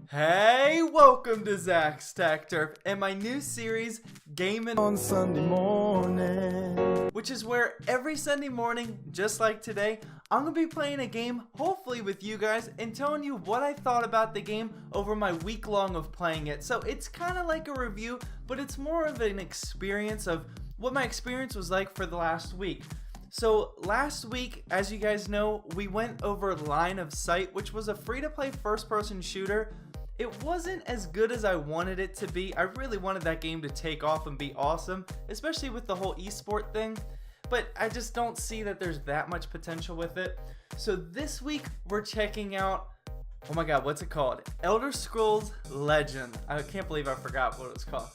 Hey, welcome to Zach's Tech Turf and my new series, Gaming on Sunday Morning, which is where every Sunday morning, just like today, I'm going to be playing a game, hopefully with you guys, and telling you what I thought about the game over my week long of playing it. So it's kind of like a review, but it's more of an experience of what my experience was like for the last week. So last week, as you guys know, we went over Line of Sight, which was a free-to-play first-person shooter. It wasn't as good as I wanted it to be. I really wanted that game to take off and be awesome, especially with the whole esport thing, but I just don't see that there's that much potential with it. So this week, we're checking out, oh my god, what's it called? Elder Scrolls Legend. I can't believe I forgot what it was called.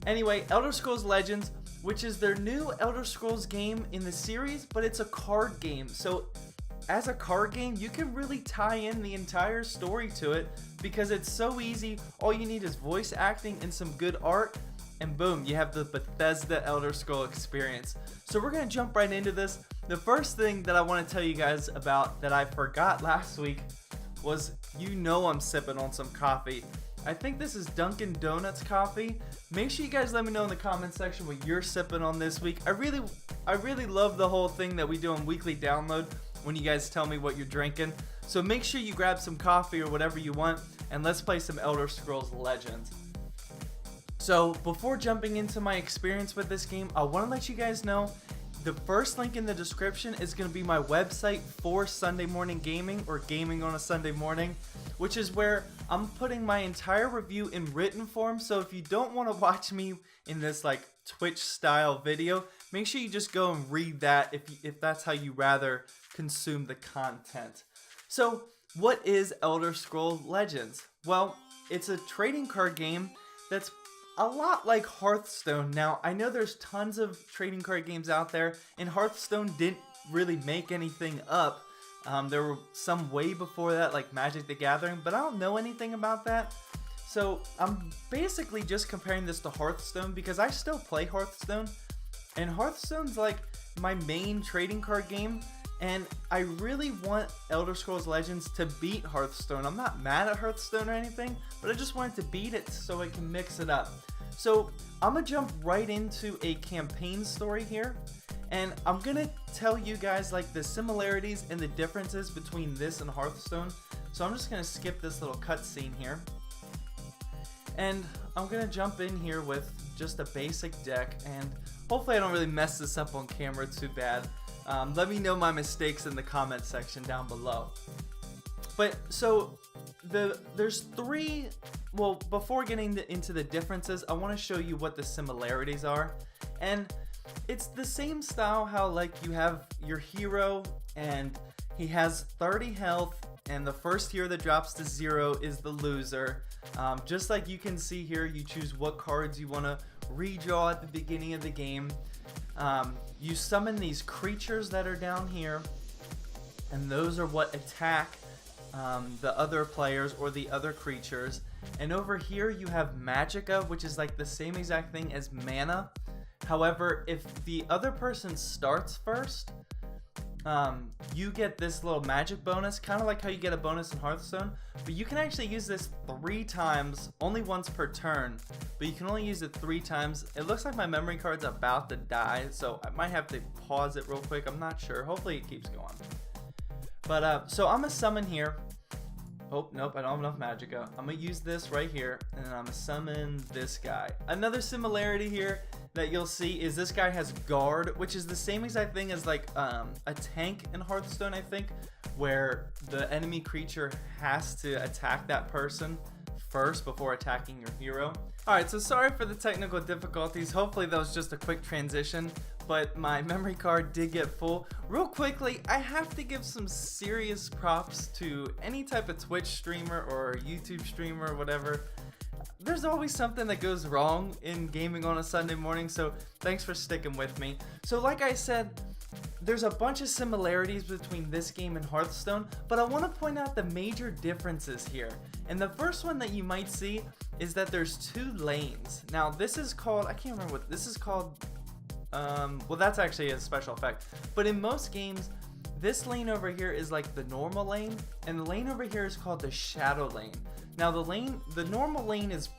Anyway, Elder Scrolls Legends, which is their new Elder Scrolls game in the series, but it's a card game. So as a card game, you can really tie in the entire story to it because it's so easy. All you need is voice acting and some good art, and boom, you have the Bethesda Elder Scroll experience. So we're gonna jump right into this. The first thing that I want to tell you guys about that I forgot last week was, you know, I'm sipping on some coffee. I think this is Dunkin' Donuts coffee. Make sure you guys let me know in the comment section what you're sipping on this week. I really love the whole thing that we do on Weekly Download when you guys tell me what you're drinking. So make sure you grab some coffee or whatever you want, and let's play some Elder Scrolls Legends. So before jumping into my experience with this game, I want to let you guys know the first link in the description is going to be my website for Sunday morning gaming, or gaming on a Sunday morning, which is where I'm putting my entire review in written form. So if you don't want to watch me in this like Twitch style video, make sure you just go and read that if that's how you rather consume the content. So what is Elder Scrolls Legends? Well, it's a trading card game that's a lot like Hearthstone. Now, I know there's tons of trading card games out there, and Hearthstone didn't really make anything up. There were some way before that, like Magic the Gathering, but I don't know anything about that. So I'm basically just comparing this to Hearthstone because I still play Hearthstone, and Hearthstone's like my main trading card game, and I really want Elder Scrolls Legends to beat Hearthstone. I'm not mad at Hearthstone or anything, but I just wanted to beat it so I can mix it up. So I'm gonna jump right into a campaign story here, and I'm gonna tell you guys like the similarities and the differences between this and Hearthstone. So I'm just gonna skip this little cutscene here, and I'm gonna jump in here with just a basic deck, and hopefully I don't really mess this up on camera too bad. Let me know my mistakes in the comment section down below. But so there's three, well, before getting into the differences, I want to show you what the similarities are. And it's the same style, how like you have your hero and he has 30 health, and the first hero that drops to 0 is the loser. Just like you can see here, you choose what cards you want to redraw at the beginning of the game. You summon these creatures that are down here, and those are what attack the other players or the other creatures. And over here you have magicka, which is like the same exact thing as mana. However, if the other person starts first, you get this little magic bonus, kind of like how you get a bonus in Hearthstone, but you can actually use this 3 times, only once per turn, but you can only use it 3 times. It looks like my memory card's about to die, so I might have to pause it real quick. I'm not sure. Hopefully it keeps going. But so I'm gonna summon here. Oh, nope, I don't have enough magicka. I'm gonna use this right here, and then I'm gonna summon this guy. Another similarity here that you'll see is this guy has guard, which is the same exact thing as like a tank in Hearthstone, I think, where the enemy creature has to attack that person first before attacking your hero. Alright, so sorry for the technical difficulties. Hopefully that was just a quick transition, but my memory card did get full. Real quickly, I have to give some serious props to any type of Twitch streamer or YouTube streamer or whatever. There's always something that goes wrong in gaming on a Sunday morning, so thanks for sticking with me. So like I said, there's a bunch of similarities between this game and Hearthstone, but I want to point out the major differences here. And the first one that you might see is that there's 2 lanes. Now this is called, I can't remember what this is called. Well, that's actually a special effect. But in most games, this lane over here is like the normal lane, and the lane over here is called the shadow lane. Now the normal lane is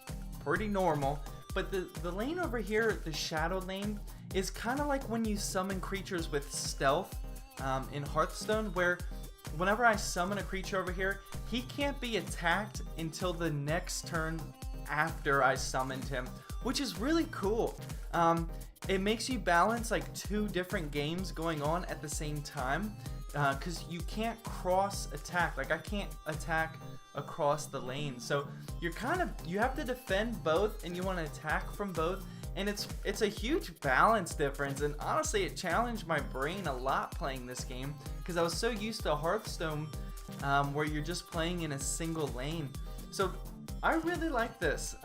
pretty normal, but the lane over here, the shadow lane, is kind of like when you summon creatures with stealth in Hearthstone, where whenever I summon a creature over here, he can't be attacked until the next turn after I summoned him, which is really cool. It makes you balance like two different games going on at the same time, because you can't cross attack. Like I can't attack across the lane, so you have to defend both and you want to attack from both, and it's a huge balance difference. And honestly, it challenged my brain a lot playing this game, because I was so used to Hearthstone where you're just playing in a single lane. So I really like this.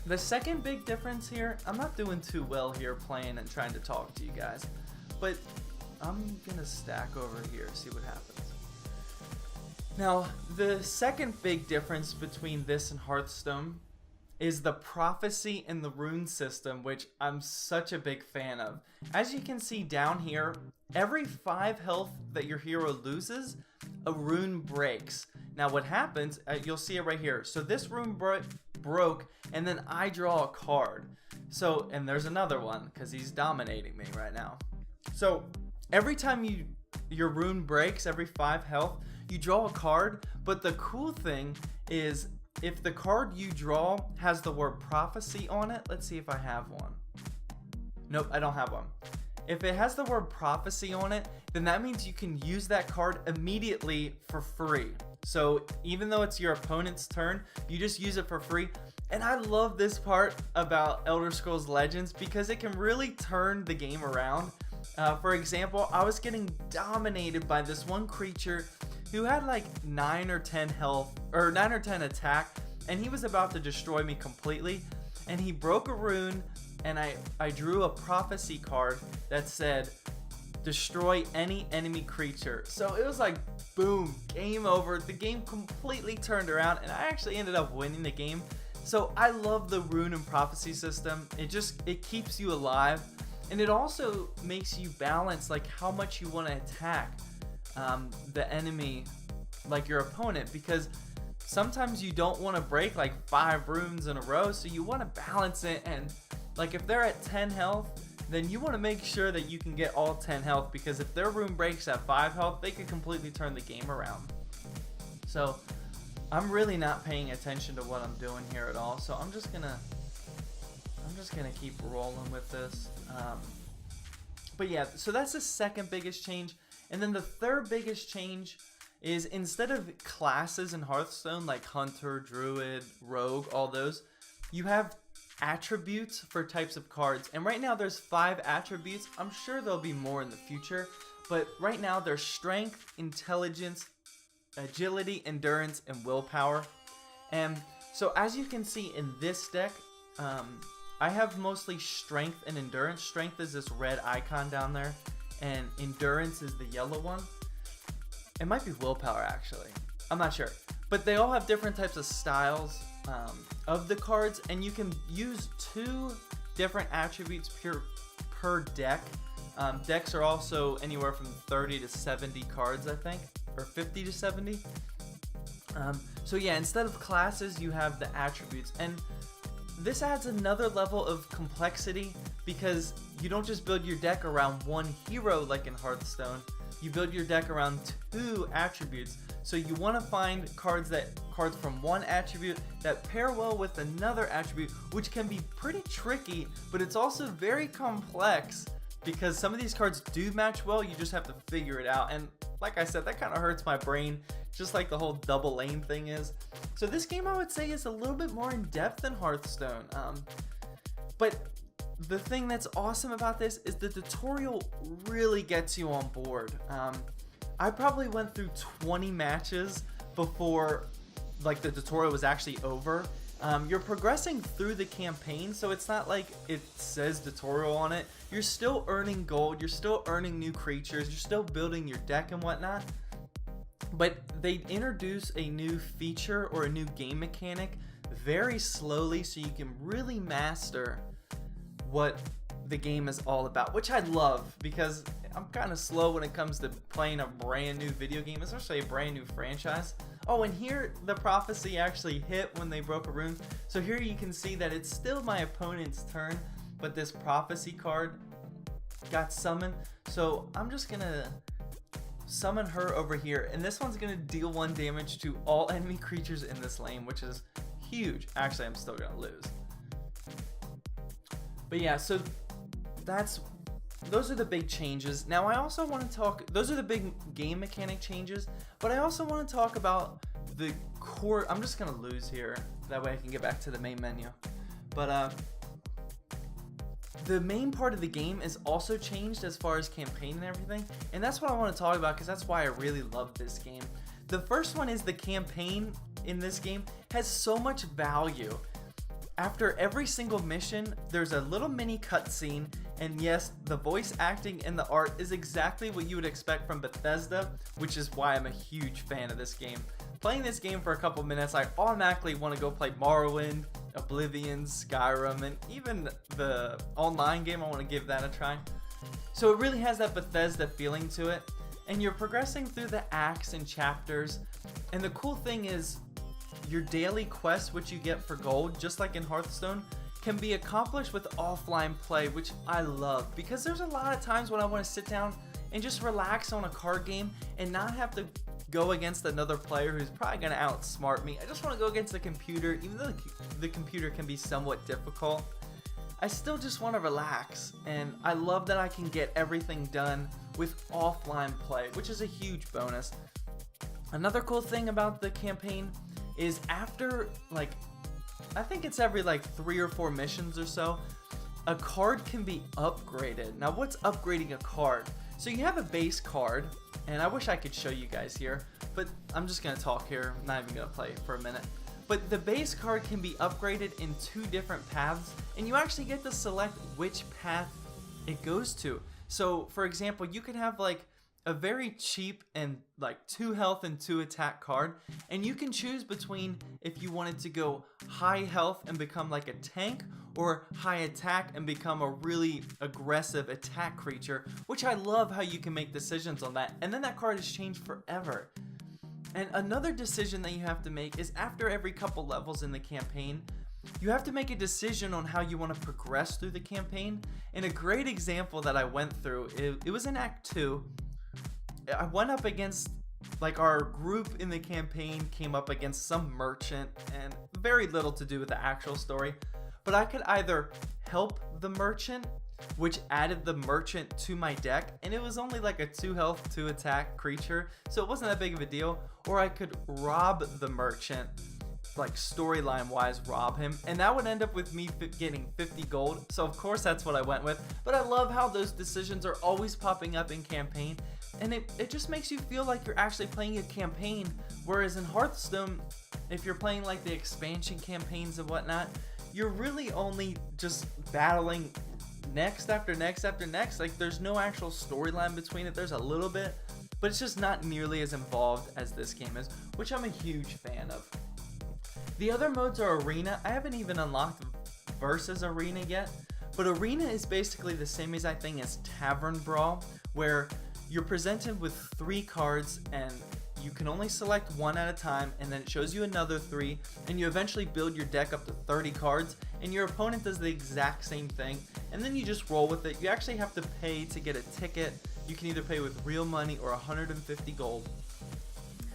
The second big difference here, I'm not doing too well here playing and trying to talk to you guys, but I'm gonna stack over here, see what happens. Now, the second big difference between this and Hearthstone is the prophecy and the rune system, which I'm such a big fan of. As you can see down here, every 5 health that your hero loses, a rune breaks. Now what happens, you'll see it right here. So this rune broke, and then I draw a card. So, and there's another one, because he's dominating me right now. So every time your rune breaks, every 5 health, you draw a card. But the cool thing is, if the card you draw has the word prophecy on it, let's see if I have one. Nope, I don't have one. If it has the word prophecy on it, then that means you can use that card immediately for free. So even though it's your opponent's turn, you just use it for free. And I love this part about Elder Scrolls Legends, because it can really turn the game around. For example, I was getting dominated by this one creature who had like 9 or 10 health, or 9 or 10 attack, and he was about to destroy me completely. And he broke a rune, and I drew a prophecy card that said, destroy any enemy creature. So it was like, boom, game over. The game completely turned around, and I actually ended up winning the game. So I love the rune and prophecy system. It keeps you alive, and it also makes you balance like how much you want to attack the enemy, like your opponent, because sometimes you don't want to break like 5 runes in a row, so you want to balance it. And like if they're at 10 health, then you want to make sure that you can get all 10 health, because if their rune breaks at 5 health, they could completely turn the game around. So I'm really not paying attention to what I'm doing here at all, so I'm just gonna keep rolling with this. But yeah, so that's the second biggest change. And then the third biggest change is, instead of classes in Hearthstone like Hunter, Druid, Rogue, all those, you have attributes for types of cards. And right now there's 5 attributes. I'm sure there'll be more in the future, but right now there's Strength, Intelligence, Agility, Endurance, and Willpower. And so as you can see in this deck, I have mostly Strength and Endurance. Strength is this red icon down there, and Endurance is the yellow one. It might be Willpower actually, I'm not sure, but they all have different types of styles of the cards, and you can use 2 different attributes per deck. Decks are also anywhere from 30 to 70 cards, I think, or 50 to 70. So yeah, instead of classes, you have the attributes, and this adds another level of complexity, because you don't just build your deck around one hero like in Hearthstone. You build your deck around 2 attributes. So you want to find cards from one attribute that pair well with another attribute, which can be pretty tricky, but it's also very complex, because some of these cards do match well. You just have to figure it out. And like I said, that kind of hurts my brain, just like the whole double lane thing is. So this game, I would say, is a little bit more in depth than Hearthstone. But the thing that's awesome about this is the tutorial really gets you on board. I probably went through 20 matches before like the tutorial was actually over. You're progressing through the campaign, so it's not like it says tutorial on it. You're still earning gold, you're still earning new creatures, you're still building your deck and whatnot. But they introduce a new feature or a new game mechanic very slowly, so you can really master what the game is all about, which I love because I'm kind of slow when it comes to playing a brand new video game, especially a brand new franchise. Oh, and here the prophecy actually hit when they broke a rune. So here you can see that it's still my opponent's turn, but this prophecy card got summoned. So I'm just gonna summon her over here, and this one's gonna deal 1 damage to all enemy creatures in this lane, which is huge. Actually, I'm still gonna lose. But yeah, so those are the big changes. Now I also want to talk, those are the big game mechanic changes, but I also want to talk about the core. I'm just gonna lose here, that way I can get back to the main menu. But the main part of the game is also changed as far as campaign and everything, and that's what I want to talk about because that's why I really love this game. The first one is the campaign in this game has so much value. After every single mission, there's a little mini cutscene, and yes, the voice acting and the art is exactly what you would expect from Bethesda, which is why I'm a huge fan of this game. Playing this game for a couple minutes, I automatically want to go play Morrowind, Oblivion, Skyrim, and even the online game, I want to give that a try. So it really has that Bethesda feeling to it, and you're progressing through the acts and chapters, and the cool thing is your daily quests, which you get for gold, just like in Hearthstone, can be accomplished with offline play, which I love, because there's a lot of times when I want to sit down and just relax on a card game and not have to go against another player who's probably going to outsmart me. I just want to go against the computer. Even though the computer can be somewhat difficult, I still just want to relax, and I love that I can get everything done with offline play, which is a huge bonus. Another cool thing about the campaign is after, like, I think it's every like 3 or 4 missions or so, a card can be upgraded. Now what's upgrading a card? So you have a base card, and I wish I could show you guys here, but I'm just gonna talk here, I'm not even gonna play for a minute. But the base card can be upgraded in 2 different paths, and you actually get to select which path it goes to. So for example, you could have like a very cheap and like 2 health and 2 attack card, and you can choose between if you wanted to go high health and become like a tank, or high attack and become a really aggressive attack creature, which I love how you can make decisions on that, and then that card is changed forever. And another decision that you have to make is after every couple levels in the campaign, you have to make a decision on how you want to progress through the campaign. And a great example that I went through, it was in Act 2. I went up against, like, our group in the campaign came up against some merchant, and very little to do with the actual story, but I could either help the merchant, which added the merchant to my deck, and it was only like a 2 health, 2 attack creature, so it wasn't that big of a deal, or I could rob the merchant, like storyline wise rob him, and that would end up with me getting 50 gold, so of course that's what I went with. But I love how those decisions are always popping up in campaign, and it just makes you feel like you're actually playing a campaign, whereas in Hearthstone, if you're playing like the expansion campaigns and whatnot, you're really only just battling next after next after next. Like, there's no actual storyline between it. There's a little bit, but it's just not nearly as involved as this game is, which I'm a huge fan of. The other modes are Arena. I haven't even unlocked Versus Arena yet, but Arena is basically the same exact thing as Tavern Brawl, where you're presented with 3 cards and you can only select 1 at a time, and then it shows you another 3, and you eventually build your deck up to 30 cards, and your opponent does the exact same thing, and then you just roll with it. You actually have to pay to get a ticket. You can either pay with real money or 150 gold.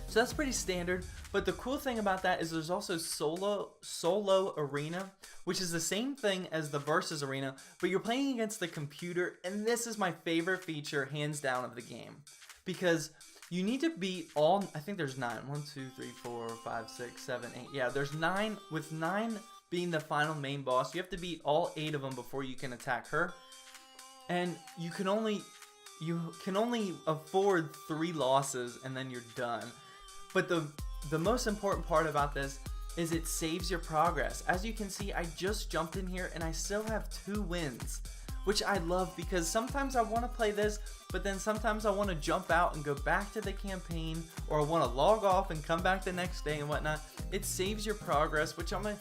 So that's pretty standard, but the cool thing about that is there's also solo arena, which is the same thing as the Versus Arena, but you're playing against the computer, and this is my favorite feature, hands down, of the game, because you need to beat all, I think there's 9, 1, 2, 3, 4, 5, 6, 7, 8, yeah, there's 9, with 9 being the final main boss. You have to beat all 8 of them before you can attack her, and you can only afford 3 losses, and then you're done. But the most important part about this is it saves your progress. As you can see, I just jumped in here and I still have 2 wins, which I love, because sometimes I want to play this, but then sometimes I want to jump out and go back to the campaign, or I want to log off and come back the next day and whatnot. It saves your progress, which I'm a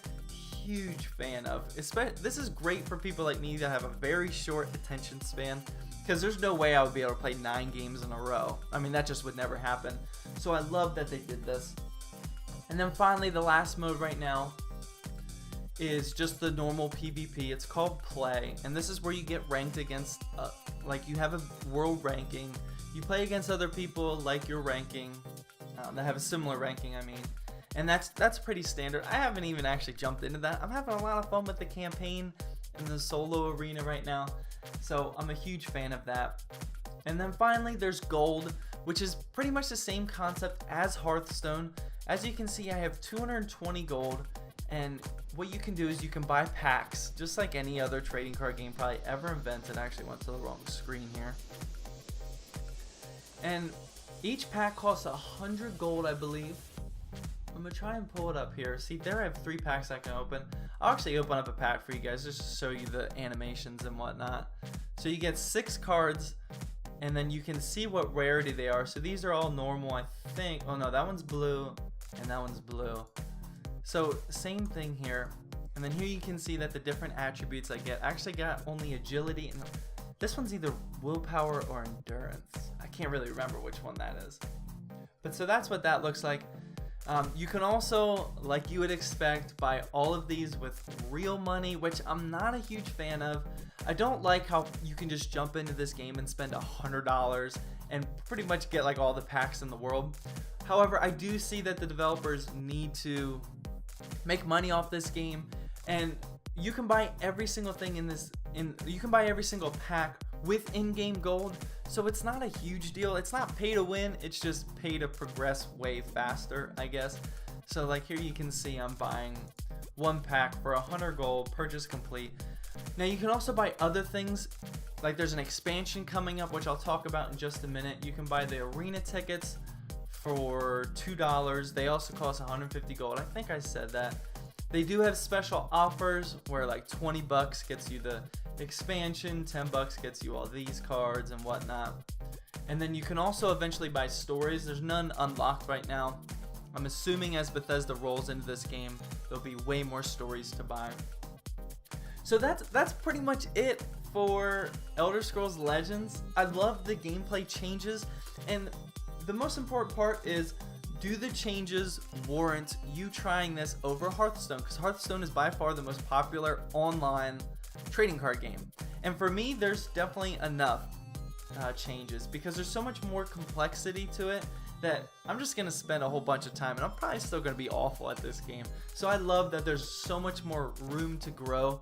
huge fan of. This is great for people like me that have a very short attention span, because there's no way I would be able to play 9 games in a row. I mean, that just would never happen. So I love that they did this. And then finally, the last mode right now is just the normal PvP. It's called Play, and this is where you get ranked against, like, you have a world ranking. You play against other people like your ranking, that have a similar ranking, I mean. And that's pretty standard. I haven't even actually jumped into that. I'm having a lot of fun with the campaign and the solo arena right now, so I'm a huge fan of that. And then finally, there's Gold, which is pretty much the same concept as Hearthstone. As you can see, I have 220 gold, and what you can do is you can buy packs, just like any other trading card game probably ever invented. I actually went to the wrong screen here. And each pack costs 100 gold, I believe. I'm gonna try and pull it up here. See, there I have 3 packs I can open. I'll actually open up a pack for you guys just to show you the animations and whatnot. So you get 6 cards, and then you can see what rarity they are. So these are all normal, I think. Oh no, that one's blue, and that one's blue. So same thing here. And then here you can see that the different attributes I get. I actually got only agility, and this one's either willpower or endurance. I can't really remember which one that is. But so that's what that looks like. You can also, like you would expect, buy all of these with real money, which I'm not a huge fan of. I don't like how you can just jump into this game and spend $100 and pretty much get like all the packs in the world. However, I do see that the developers need to make money off this game, and you can buy every single thing in this. You can buy every single pack with in-game gold, so it's not a huge deal. It's not pay to win, it's just pay to progress way faster, I guess. So like here you can see I'm buying 1 pack for 100 gold, purchase complete. Now you can also buy other things, like there's an expansion coming up, which I'll talk about in just a minute. You can buy the arena tickets for $2. They also cost 150 gold. I think I said that. They do have special offers where like 20 bucks gets you the expansion, 10 bucks gets you all these cards and whatnot. And then you can also eventually buy stories. There's none unlocked right now. I'm assuming as Bethesda rolls into this game, there'll be way more stories to buy. So that's pretty much it for Elder Scrolls Legends. I love the gameplay changes, and the most important part is, do the changes warrant you trying this over Hearthstone? Because Hearthstone is by far the most popular online trading card game. And for me, there's definitely enough changes, because there's so much more complexity to it that I'm just going to spend a whole bunch of time, and I'm probably still going to be awful at this game. So I love that there's so much more room to grow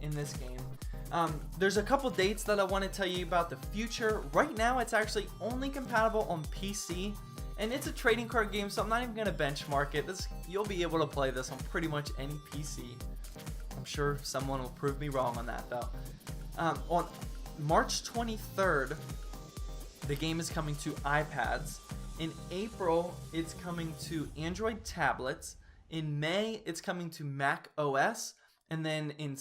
in this game. There's a couple dates that I want to tell you about the future. Right now, it's actually only compatible on PC. And it's a trading card game, so I'm not even going to benchmark it. You'll be able to play this on pretty much any PC. I'm sure someone will prove me wrong on that, though. On March 23rd, the game is coming to iPads. In April, it's coming to Android tablets. In May, it's coming to Mac OS. And then in the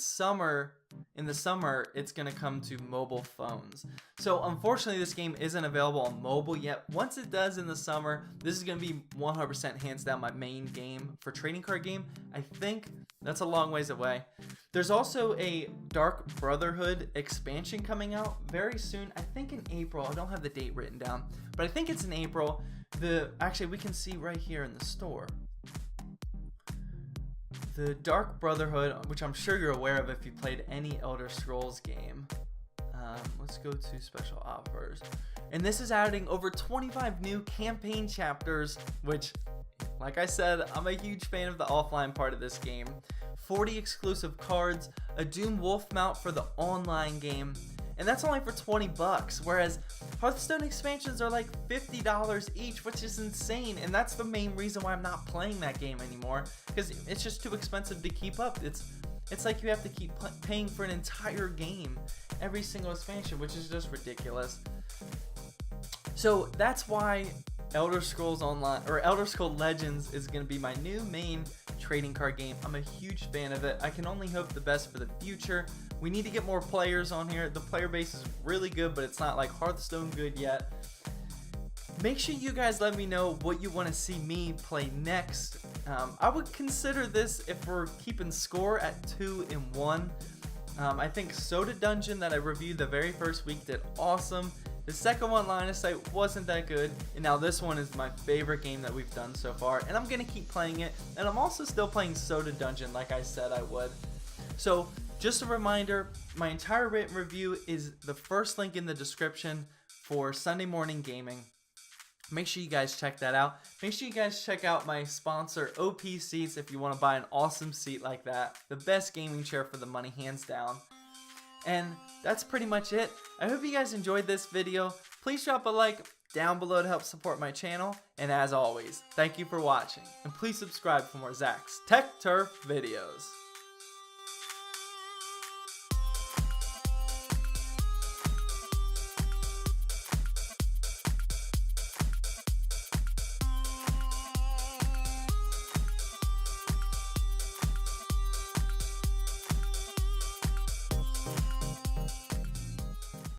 summer, it's going to come to mobile phones. So unfortunately, this game isn't available on mobile yet. Once it does in the summer, this is going to be 100% hands down my main game for trading card game. I think that's a long ways away. There's also a Dark Brotherhood expansion coming out very soon. I think in April. I don't have the date written down, but I think it's in April. Actually, we can see right here in the store. The Dark Brotherhood, which I'm sure you're aware of if you played any Elder Scrolls game. Let's go to special offers. And this is adding over 25 new campaign chapters, which, like I said, I'm a huge fan of the offline part of this game. 40 exclusive cards, a Doom Wolf mount for the online game, and that's only for 20 bucks, whereas Hearthstone expansions are like $50 each, which is insane, and that's the main reason why I'm not playing that game anymore, because it's just too expensive to keep up. It's like you have to keep paying for an entire game, every single expansion, which is just ridiculous. So that's why Elder Scrolls Online, or Elder Scrolls Legends, is going to be my new main trading card game. I'm a huge fan of it. I can only hope the best for the future. We need to get more players on here. The player base is really good, but it's not like Hearthstone good yet. Make sure you guys let me know what you want to see me play next I would consider this, if we're keeping score, at 2-1. I think Soda Dungeon that I reviewed the very first week did awesome. The second one, Line of Sight, wasn't that good, and now this one is my favorite game that we've done so far, and I'm gonna keep playing it. And I'm also still playing Soda Dungeon like I said I would. So just a reminder, my entire written review is the first link in the description for Sunday Morning Gaming. Make sure you guys check that out. Make sure you guys check out my sponsor, OP Seats, if you want to buy an awesome seat like that. The best gaming chair for the money, hands down. And that's pretty much it. I hope you guys enjoyed this video. Please drop a like down below to help support my channel. And as always, thank you for watching. And please subscribe for more Zach's Tech Turf videos.